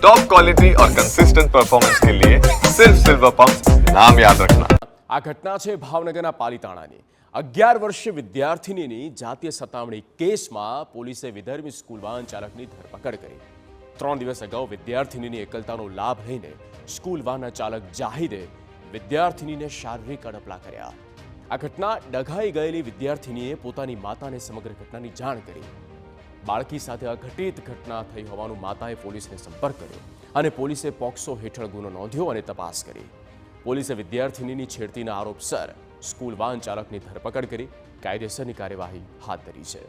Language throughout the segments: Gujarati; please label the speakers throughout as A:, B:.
A: टॉप क्वालिटी और कंसिस्टेंट परफॉर्मेंस के लिए सिर्फ सिल्वर पंप नाम याद रखना।
B: આ ઘટના છે ભાવનગરના પાલિતાણાની 11 વર્ષીય વિદ્યાર્થિનીની જાતીય સતામણી કેસમાં પોલીસે વિધર્મી સ્કૂલ વાહન ચાલકની ધરપકડ કરી। 3 દિવસ અગાઉ વિદ્યાર્થિનીની એકલતાનો લાભ લઈને સ્કૂલ વાહનના ચાલક જાહિદે વિદ્યાર્થિનીને શારીરિક અડપલા કર્યા। આ ઘટના ડઘાઈ ગયેલી વિદ્યાર્થિનીએ પોતાની માતાને સમગ્ર ઘટનાની જાણ કરી। બાળકી સાથે અઘટિત ઘટના થઈ હોવાનું માતાએ પોલીસને સંપર્ક કર્યો અને પોલીસે પોક્સો હેઠળ ગુનો નોંધ્યો અને તપાસ કરી। પોલીસે વિદ્યાર્થિનીની છેડતીના આરોપસર સ્કૂલ વાહન ચાલકની ધરપકડ કરી કાયદેસરની કાર્યવાહી હાથ ધરી છે।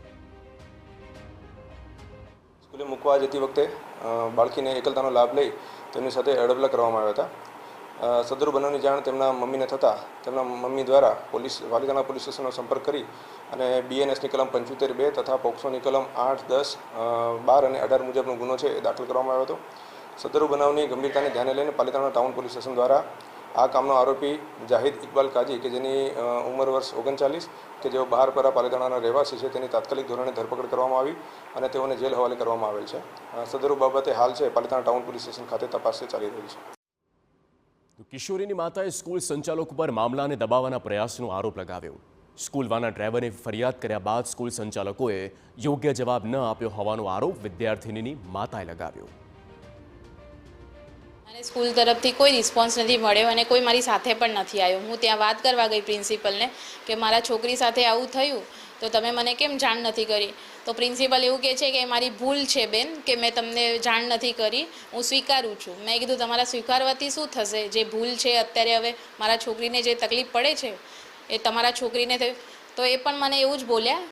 C: સ્કૂલે મૂકવા જતી વખતે બાળકીને એકલતાનો લાભ લઈ તેમની સાથે અડપલા કરવામાં આવ્યા હતા। સદરુ બનાવની જાણ તેમના મમ્મીને થતાં તેમના મમ્મી દ્વારા પાલિતાણા પોલીસ સ્ટેશનનો સંપર્ક કરી અને બીએનએસની કલમ 75(2) તથા પોક્સોની કલમ 8, 10, 12 અને 18 મુજબનો ગુનો છે એ દાખલ કરવામાં આવ્યો હતો। સદરુ બનાવની ગંભીરતાને ધ્યાને લઈને પાલિતાણા ટાઉન પોલીસ સ્ટેશન દ્વારા આ કામનો આરોપી જાહિદ ઇકબાલ કાજી કે જેની ઉંમર વર્ષ 39 કે જેઓ બહારપરા પાલિતાણાના રહેવાસી છે તેની તાત્કાલિક ધોરણે ધરપકડ કરવામાં આવી અને તેઓને જેલ હવાલે કરવામાં આવેલ છે। સદરુ બાબતે હાલ છે પાલિતાણા ટાઉન પોલીસ સ્ટેશન ખાતે તપાસ ચાલી રહી છે।
B: કિશોરીની માતાએ સ્કૂલ સંચાલક ઉપર મામલાને દબાવવાના પ્રયાસનો આરોપ લગાવ્યો। સ્કૂલ વાનના ડ્રાઈવરે ફરિયાદ કર્યા બાદ સ્કૂલ સંચાલકોએ યોગ્ય જવાબ ન આપ્યો હોવાનો આરોપ વિદ્યાર્થિનીની માતાએ લગાવ્યો।
D: અને સ્કૂલ તરફથી કોઈ રિસ્પોન્સ નથી મળ્યો અને કોઈ મારી સાથે પણ નથી આવ્યો। હું ત્યાં વાત કરવા ગઈ પ્રિન્સિપલને કે મારા છોકરી સાથે આવું થયું તો તમે મને કેમ જાણ નથી કરી? તો પ્રિન્સિપલ એવું કહે છે કે મારી ભૂલ છે બેન કે મેં તમને જાણ નથી કરી, હું સ્વીકારું છું। મેં કીધું તમારા સ્વીકારવાથી શું થશે? જે ભૂલ છે અત્યારે હવે મારા છોકરીને જે તકલીફ પડે છે એ તમારા છોકરીને તો એ પણ મને એવું જ બોલ્યા